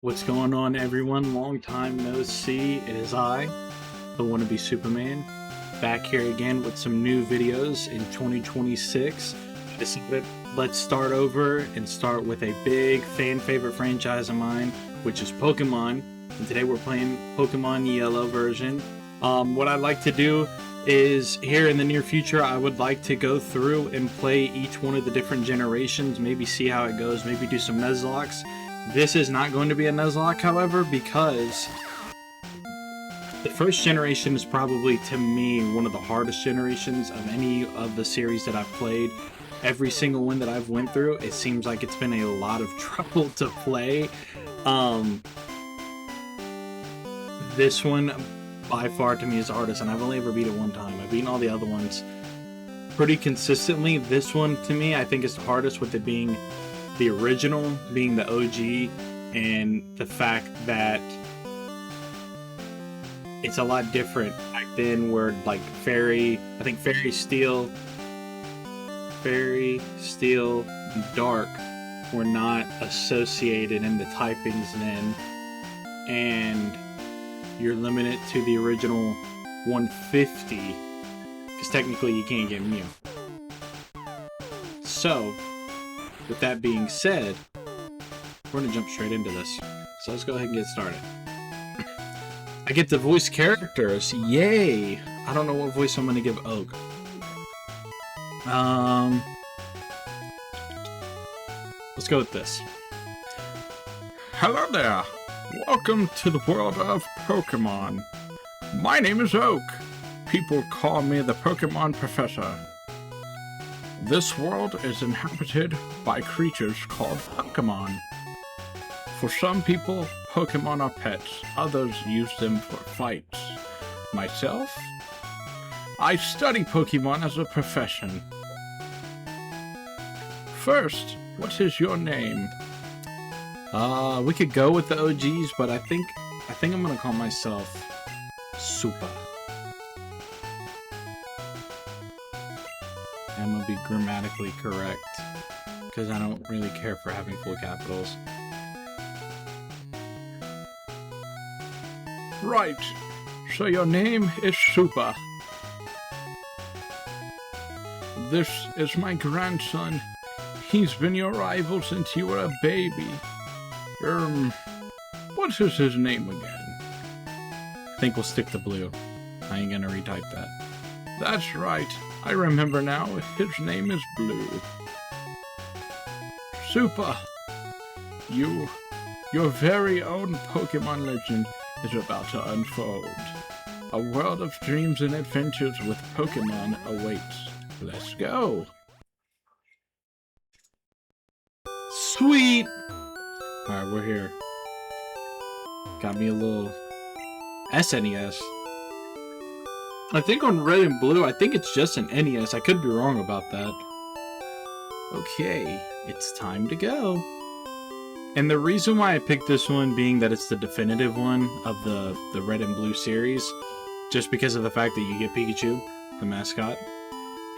What's going on, everyone? Long time no see. It is I, the wannabe Superman, back here again with some new videos in 2026. I decided let's start over and start with a big fan favorite franchise of mine, which is Pokemon. And today we're playing Pokemon Yellow version. What I'd like to do is here in the near future, I would like to go through and play each one of the different generations, maybe see how it goes, maybe do some Nuzlocks. This is not going to be a Nuzlocke, however, because the first generation is probably, to me, one of the hardest generations of any of the series that I've played. Every single one that I've went through, it seems like it's been a lot of trouble to play. This one, by far, to me, is the hardest, and I've only ever beat it one time. I've beaten all the other ones pretty consistently. This one, to me, I think is the hardest, with it being the original, being the OG, and the fact that it's a lot different back then, where like Fairy Steel, and Dark were not associated in the typings then, and you're limited to the original 150, because technically you can't get Mew. So with that being said, we're gonna jump straight into this. So let's go ahead and get started. I get to voice characters. Yay! I don't know what voice I'm gonna give Oak. Let's go with this. Hello there. Welcome to the world of Pokemon. My name is Oak. People call me the Pokemon Professor. This world is inhabited by creatures called Pokémon. For some people, Pokémon are pets. Others use them for fights. Myself? I study Pokémon as a profession. First, what is your name? We could go with the OGs, but I think I'm gonna call myself Super. I'm gonna be grammatically correct, because I don't really care for having full capitals. Right. So your name is Super. This is my grandson. He's been your rival since you were a baby. What is his name again? I think we'll stick to Blue. I ain't gonna retype that. That's right. I remember now. His name is Blue. Super. Your very own Pokemon legend is about to unfold. A world of dreams and adventures with Pokemon awaits. Let's go. Sweet! Alright, we're here. Got me a little SNES. I think on Red and Blue, I think it's just an NES. I could be wrong about that. Okay, it's time to go. And the reason why I picked this one being that it's the definitive one of the Red and Blue series, just because of the fact that you get Pikachu, the mascot.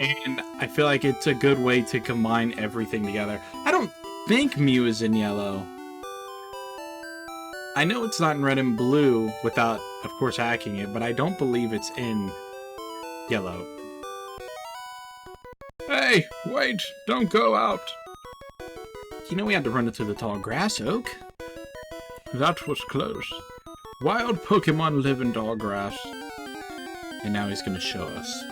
And I feel like it's a good way to combine everything together. I don't think Mew is in Yellow. I know it's not in Red and Blue without, of course, hacking it, but I don't believe it's in Yellow. Hey, wait! Don't go out! You know we had to run into the tall grass, Oak. That was close. Wild Pokemon live in tall grass. And now he's gonna show us.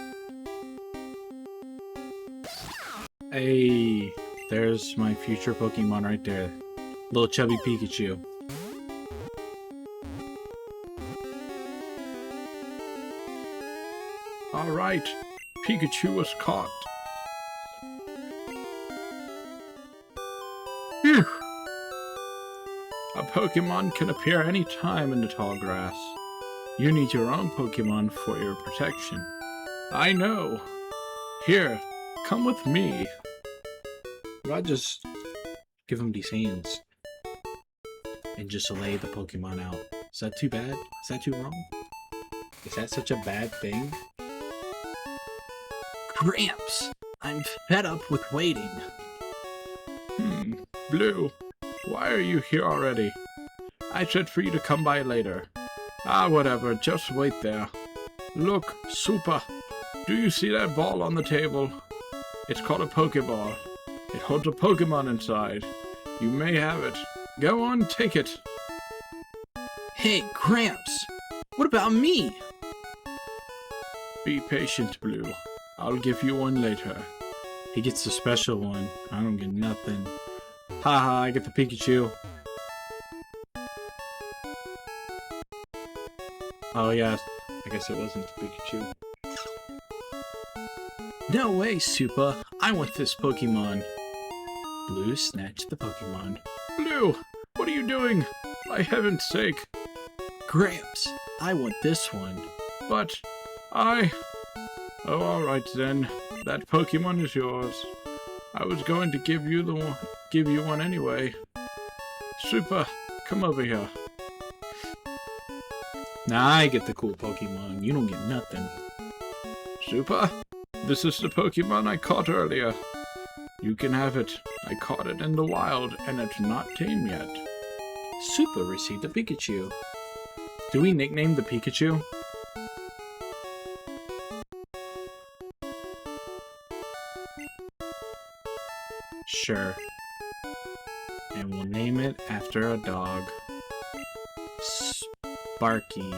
Hey, there's my future Pokemon right there. Little chubby Pikachu. Alright, Pikachu was caught. Phew! A Pokemon can appear any time in the tall grass. You need your own Pokemon for your protection. I know. Here, come with me. Why just give him these hands and just lay the Pokemon out? Is that too bad? Is that too wrong? Is that such a bad thing? Gramps, I'm fed up with waiting. Blue, why are you here already? I said for you to come by later. Ah, whatever, just wait there. Look, Super, do you see that ball on the table? It's called a Pokeball. It holds a Pokemon inside. You may have it. Go on, take it. Hey, Gramps, what about me? Be patient, Blue. I'll give you one later. He gets the special one. I don't get nothing. Haha, I get the Pikachu. Oh yeah, I guess it wasn't the Pikachu. No way, Super. I want this Pokemon. Blue snatched the Pokemon. Blue, what are you doing? For heaven's sake. Gramps, I want this one. But I... Oh, alright then. That Pokemon is yours. I was going to give you one anyway. Super, come over here. Now I get the cool Pokemon. You don't get nothing. Super, this is the Pokemon I caught earlier. You can have it. I caught it in the wild, and it's not tame yet. Super received a Pikachu. Do we nickname the Pikachu? Sure. And we'll name it after a dog. Sparky.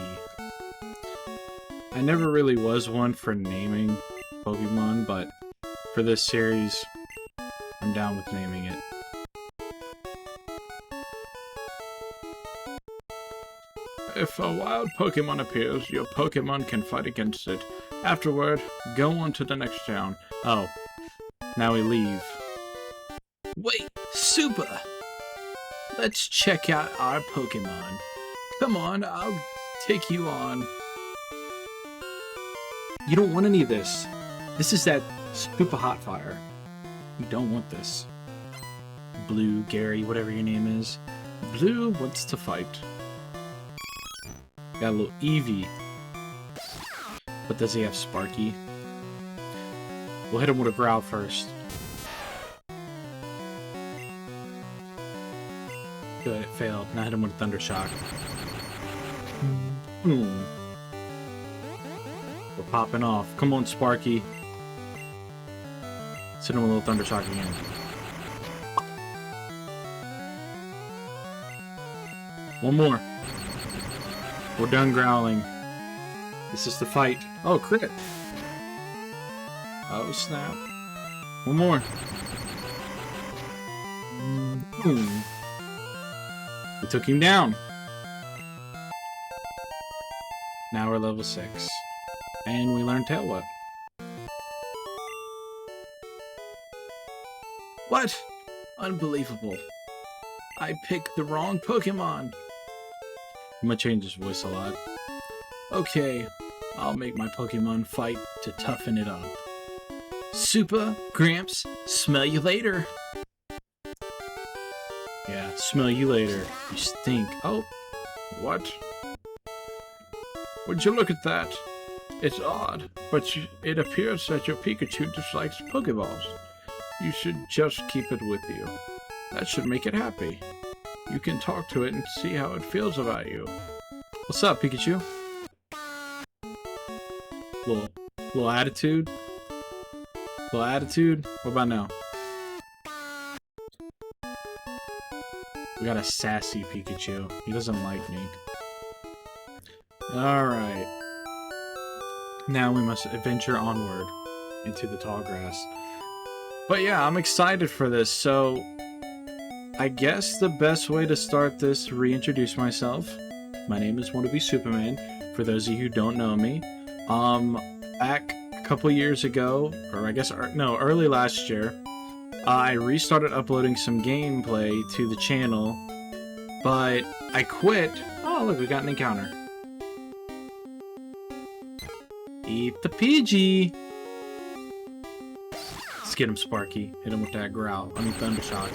I never really was one for naming Pokemon, but for this series, I'm down with naming it. If a wild Pokemon appears, your Pokemon can fight against it. Afterward, go on to the next town. Oh, now we leave. Wait, Super! Let's check out our Pokemon. Come on, I'll take you on. You don't want any of this. This is that super hot fire. You don't want this. Blue, Gary, whatever your name is. Blue wants to fight. Got a little Eevee. But does he have Sparky? We'll hit him with a growl first. Good, it failed. Now hit him with a Thunder Shock. Boom. We're popping off. Come on, Sparky. Let's hit him with a little Thunder Shock again. One more. We're done growling. This is the fight. Oh, crit. Oh, snap. One more. Boom. We took him down. Now we're level 6. And we learned Tail Whip. What? Unbelievable. I picked the wrong Pokemon. I'm gonna change his voice a lot. Okay, I'll make my Pokemon fight to toughen it up. Super, Gramps, smell you later. Yeah, smell you later. You stink. Oh, What? Would you look at that? It's odd, but it appears that your Pikachu dislikes Pokeballs. You should just keep it with you. That should make it happy. You can talk to it and see how it feels about you. what's up, Pikachu? Little attitude? Little attitude? What about now? We got a sassy Pikachu. He doesn't like me. Alright. Now we must adventure onward into the tall grass. But yeah, I'm excited for this. So, I guess the best way to start this, reintroduce myself. My name is Wannabe Superman. For those of you who don't know me, back a couple years ago, or I guess, no, early last year, I restarted uploading some gameplay to the channel, but I quit. Oh, look, we got an encounter. Eat the PG. Let's get him, Sparky. Hit him with that growl. I mean, Thunder Shock.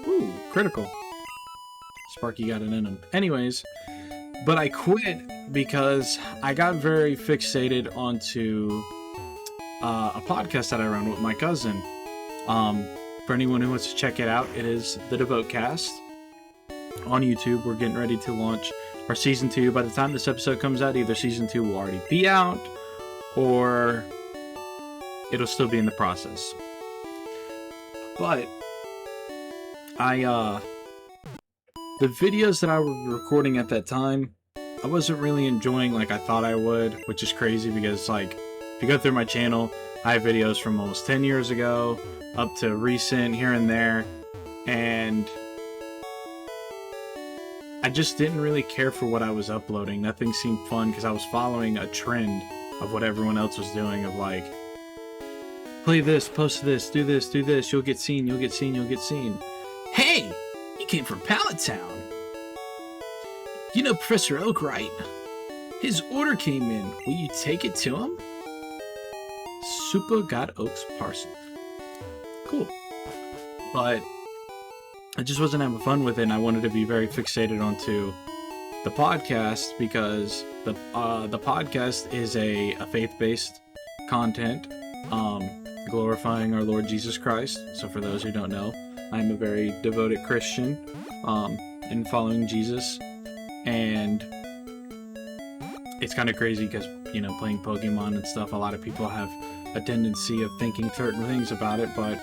Ooh, critical. Sparky got it in him. Anyways, but I quit because I got very fixated onto a podcast that I run with my cousin. For anyone who wants to check it out, it is the Devotecast on YouTube. We're getting ready to launch our season 2. By the time this episode comes out, either season 2 will already be out or it'll still be in the process. But the videos that I was recording at that time, I wasn't really enjoying like I thought I would, which is crazy because like if you go through my channel, I have videos from almost 10 years ago up to recent here and there, and I just didn't really care for what I was uploading. Nothing seemed fun because I was following a trend of what everyone else was doing, of like, play this, post this, do this, you'll get seen, you'll get seen, you'll get seen. Hey, you came from Pallet Town. You know Professor Oak, right? His order came in. Will you take it to him? Super got Oak's parcel. Cool. But I just wasn't having fun with it, and I wanted to be very fixated onto the podcast because the podcast is a faith-based content glorifying our Lord Jesus Christ. So for those who don't know, I'm a very devoted Christian in following Jesus, and it's kind of crazy because, you know, playing Pokemon and stuff, a lot of people have a tendency of thinking certain things about it, but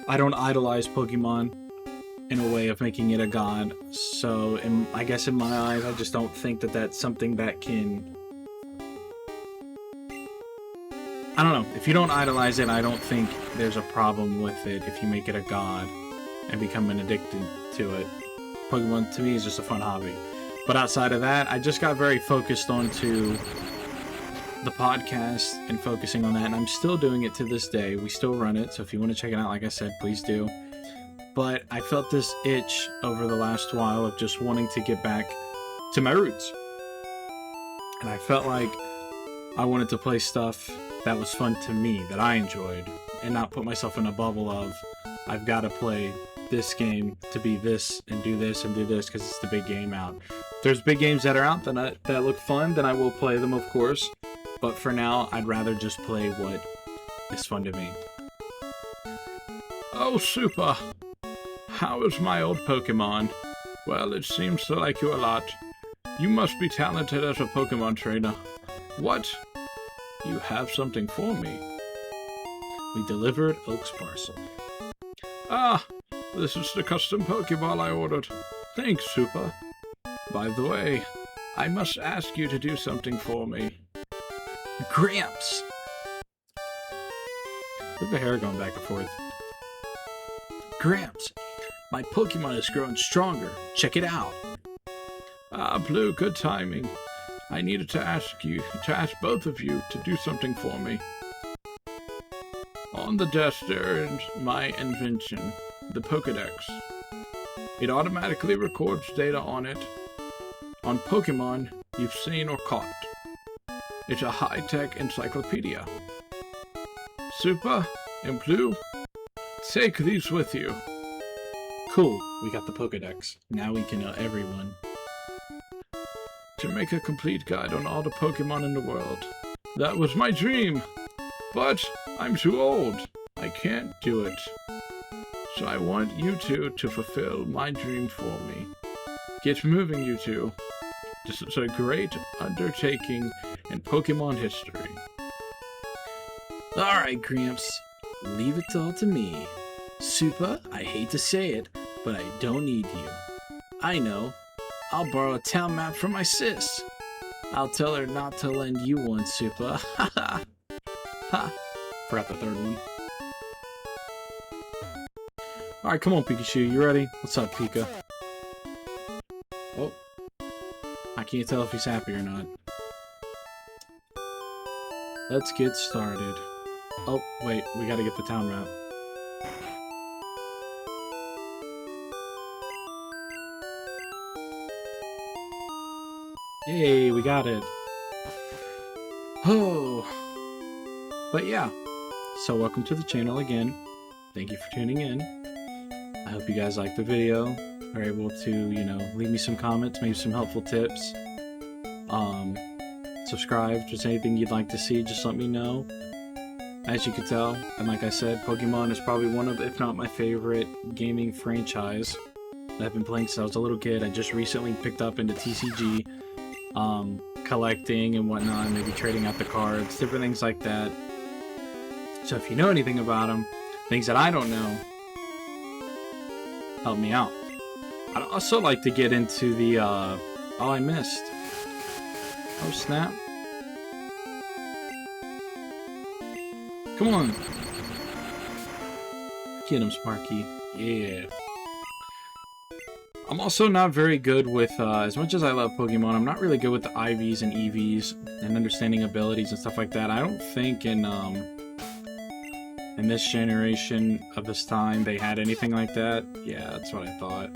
I don't idolize Pokemon in a way of making it a god. So I guess in my eyes, I just don't think that that's something that can... I don't know. If you don't idolize it, I don't think there's a problem with it if you make it a god and become addicted to it. Pokemon, to me, is just a fun hobby. But outside of that, I just got very focused onto the podcast and focusing on that, and I'm still doing it to this day. We still run it, so if you want to check it out, like I said, please do. But I felt this itch over the last while of just wanting to get back to my roots. And I felt like I wanted to play stuff that was fun to me, that I enjoyed, and not put myself in a bubble of, I've got to play this game to be this and do this and do this because it's the big game out. If there's big games that are out that look fun, then I will play them, of course. But for now, I'd rather just play what is fun to me. Oh, Super! How is my old Pokemon? Well, it seems to like you a lot. You must be talented as a Pokemon trainer. What? You have something for me. We delivered Oak's parcel. Ah, this is the custom Pokeball I ordered. Thanks, Super. By the way, I must ask you to do something for me. Gramps! Look at the hair going back and forth. Gramps, my Pokemon is growing stronger. Check it out. Ah, Blue, good timing. I needed to ask both of you to do something for me. On the desk there is my invention, the Pokédex. It automatically records data on it, on Pokemon you've seen or caught. It's a high-tech encyclopedia. Super and Blue, take these with you. Cool, we got the Pokédex. Now we can know everyone. To make a complete guide on all the Pokemon in the world. That was my dream, but I'm too old. I can't do it. So I want you two to fulfill my dream for me. Get moving, you two. This is a great undertaking in Pokemon history. Alright, Gramps. Leave it all to me. Super, I hate to say it, but I don't need you. I know. I'll borrow a town map from my sis. I'll tell her not to lend you one, Super. Ha ha. Ha. Forgot the third one. Alright, come on, Pikachu. You ready? What's up, Pika? Oh. I can't tell if he's happy or not. Let's get started. Oh, wait. We gotta get the town map. Hey, we got it. Oh, but yeah. So welcome to the channel again. Thank you for tuning in. I hope you guys liked the video. Are able to, leave me some comments, maybe some helpful tips. Subscribe if there's anything you'd like to see, just let me know. As you can tell, and like I said, Pokemon is probably one of, if not my favorite gaming franchise that I've been playing since I was a little kid. I just recently picked up into TCG, collecting and whatnot, maybe trading out the cards, different things like that. So if you know anything about them, things that I don't know, help me out. I'd also like to get into the, oh, I missed. Oh, snap. Come on. Get him, Sparky. Yeah. I'm also not very good with, as much as I love Pokemon, I'm not really good with the IVs and EVs and understanding abilities and stuff like that. I don't think in this generation of this time they had anything like that. Yeah, that's what I thought.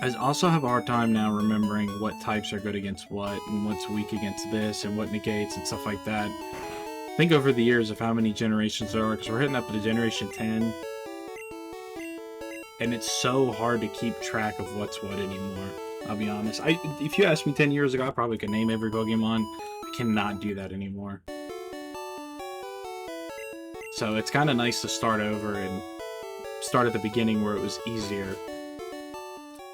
I also have a hard time now remembering what types are good against what and what's weak against this and what negates and stuff like that. Think over the years of how many generations there are, because we're hitting up to generation 10. And it's so hard to keep track of what's what anymore. I'll be honest. If you asked me 10 years ago, I probably could name every Pokemon. I cannot do that anymore. So it's kind of nice to start over and start at the beginning where it was easier.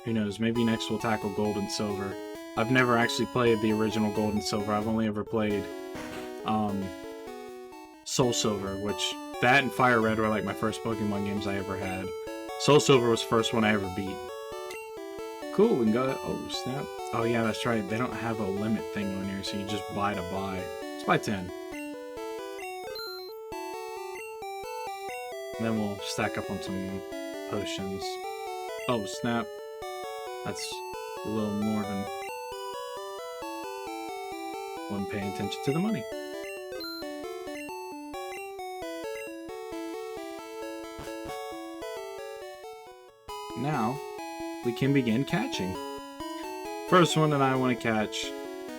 Who knows, maybe next we'll tackle Gold and Silver. I've never actually played the original Gold and Silver. I've only ever played Soul Silver, which that and Fire Red were like my first Pokemon games I ever had. Soul Silver was the first one I ever beat. Cool, we can go... Oh, snap. Oh, yeah, that's right. They don't have a limit thing on here, so you just buy to buy. Let's buy 10. And then we'll stack up on some potions. Oh, snap. That's a little more than one paying attention to the money. Now, we can begin catching. First one that I want to catch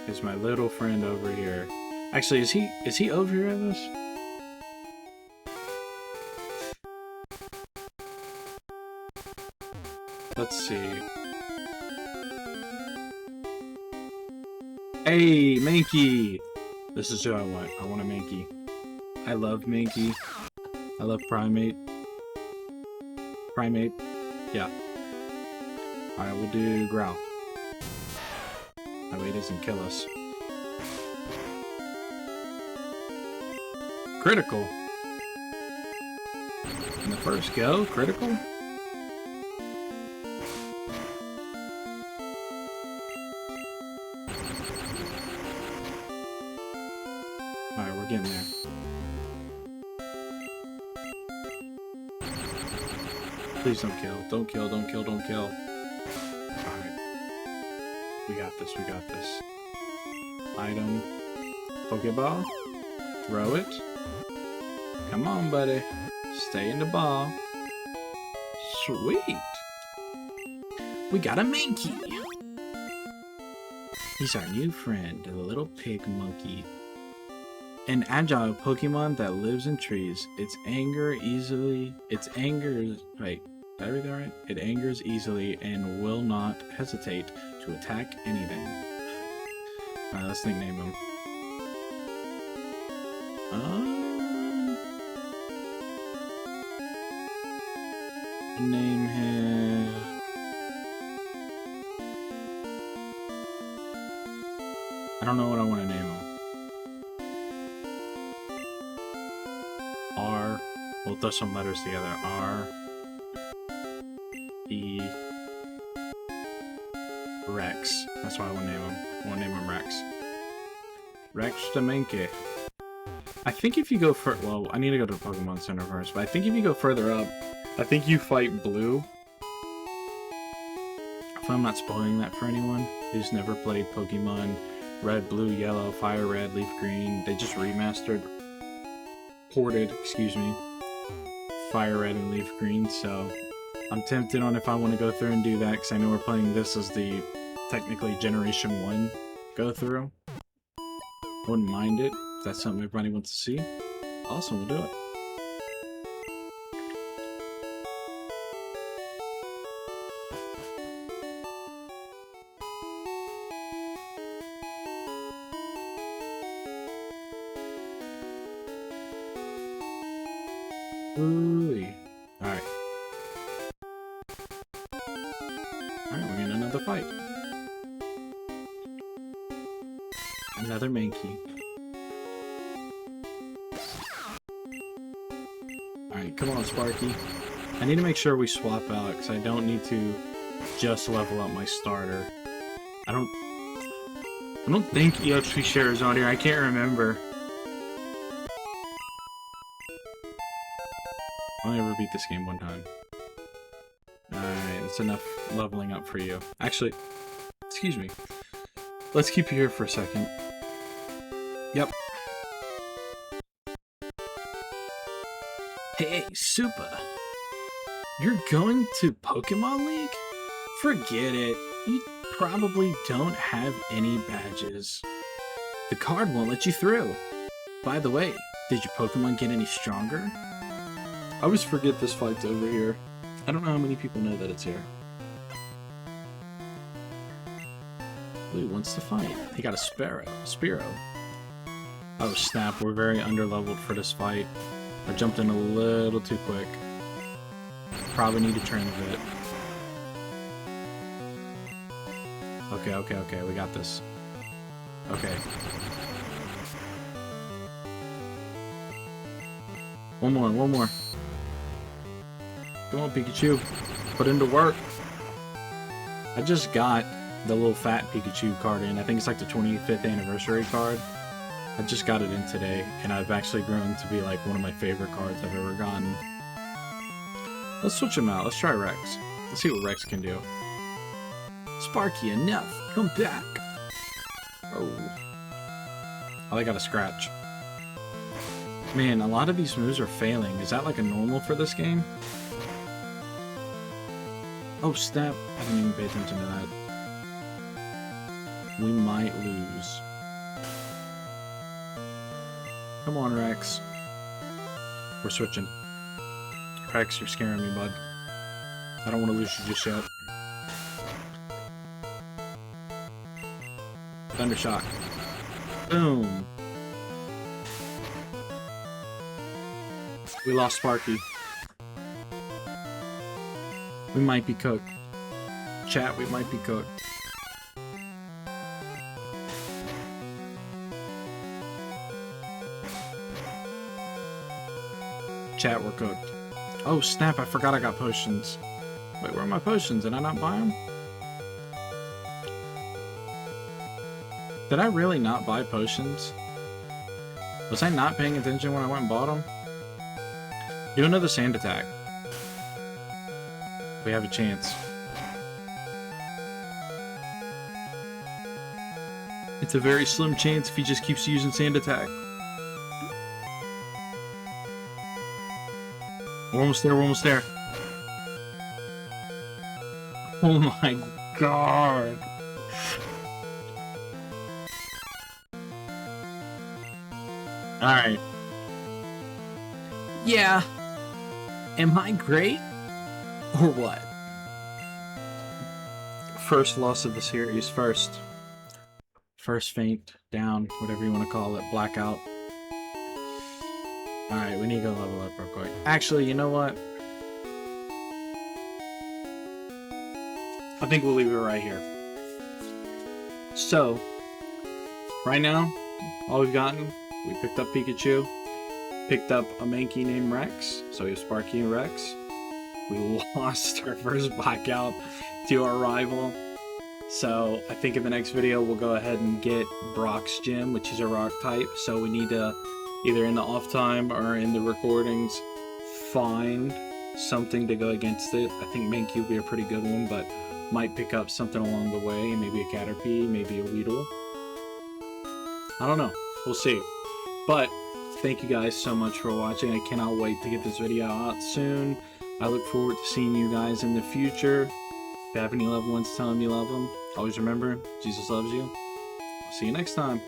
is my little friend over here. Actually, is he over here at this? Let's see. Hey, Mankey! This is who I want. I want a Mankey. I love Mankey. I love Primate. Primate. Yeah. Alright, we'll do Growl. That way it doesn't kill us. Critical. In the first go, critical? Alright, we're getting there. Please don't kill. Don't kill, don't kill, don't kill. Alright. We got this, we got this. Item. Pokeball. Throw it. Come on, buddy. Stay in the ball. Sweet. We got a Mankey. He's our new friend, the little pig monkey. An agile Pokemon that lives in trees. Its angers easily and will not hesitate to attack anything. Alright, let's nickname him. Name him... I don't know what I want to name him. R. We'll throw some letters together. R. E. Rex. That's what I want to name him. I want to name him Rex. Rex the Mankey. I think if you go well, I need to go to the Pokemon Center first, but I think if you go further up, I think you fight Blue. If I'm not spoiling that for anyone who's never played Pokemon Red, Blue, Yellow, Fire Red, Leaf Green, they just ported, excuse me, Fire Red and Leaf Green, so I'm tempted on if I want to go through and do that, because I know we're playing this as the technically Generation 1 go through. I wouldn't mind it. If that's something everybody wants to see, awesome, we'll do it. Ooh. Alright. Alright, we're getting another fight. Another Mankey. Alright, come on, Sparky. I need to make sure we swap out, because I don't need to just level up my starter. I don't think EXP share is on here. I can't remember. I only ever beat this game one time. Alright, that's enough leveling up for you. Actually, excuse me. Let's keep you here for a second. Yep. Hey, Super. You're going to Pokemon League? Forget it. You probably don't have any badges. The card won't let you through. By the way, did your Pokemon get any stronger? I always forget this fight's over here. I don't know how many people know that it's here. Blue wants to fight. He got a Spearow. Oh snap, we're very underleveled for this fight. I jumped in a little too quick. Probably need to train a bit. Okay, we got this. Okay. One more. Come on, Pikachu. Put into work. I just got the little fat Pikachu card in. I think it's like the 25th anniversary card. I just got it in today, and I've actually grown to be like one of my favorite cards I've ever gotten. Let's switch him out. Let's try Rex. Let's see what Rex can do. Sparky, enough. Come back. Oh, I got a scratch. Man, a lot of these moves are failing. Is that like a normal for this game? Oh, snap. I didn't even pay attention to that. We might lose. Come on, Rex. We're switching. Rex, you're scaring me, bud. I don't want to lose you just yet. Thunder Shock. Boom. We lost Sparky. We might be cooked. Chat, we might be cooked. Chat, we're cooked. Oh snap, I forgot I got potions. Wait, where are my potions? Did I not buy them? Did I really not buy potions? Was I not paying attention when I went and bought them? Do another sand attack. We have a chance. It's a very slim chance if he just keeps using sand attack. We're almost there, we're almost there. Oh my god. Alright. Yeah. Am I great? Or what? First loss of the series, first faint, down, whatever you want to call it, blackout. Alright, we need to go level up real quick. Actually, you know what? I think we'll leave it right here. So, right now, all we've gotten, we picked up Pikachu, picked up a Mankey named Rex, so we have Sparky and Rex. We lost our first blackout to our rival. So I think in the next video we'll go ahead and get Brock's gym, which is a rock type. So we need to, either in the off time or in the recordings, find something to go against it. I think Mankey will be a pretty good one, but might pick up something along the way. Maybe a Caterpie, maybe a Weedle. I don't know. We'll see. But thank you guys so much for watching. I cannot wait to get this video out soon. I look forward to seeing you guys in the future. If you have any loved ones, tell them you love them. Always remember, Jesus loves you. I'll see you next time.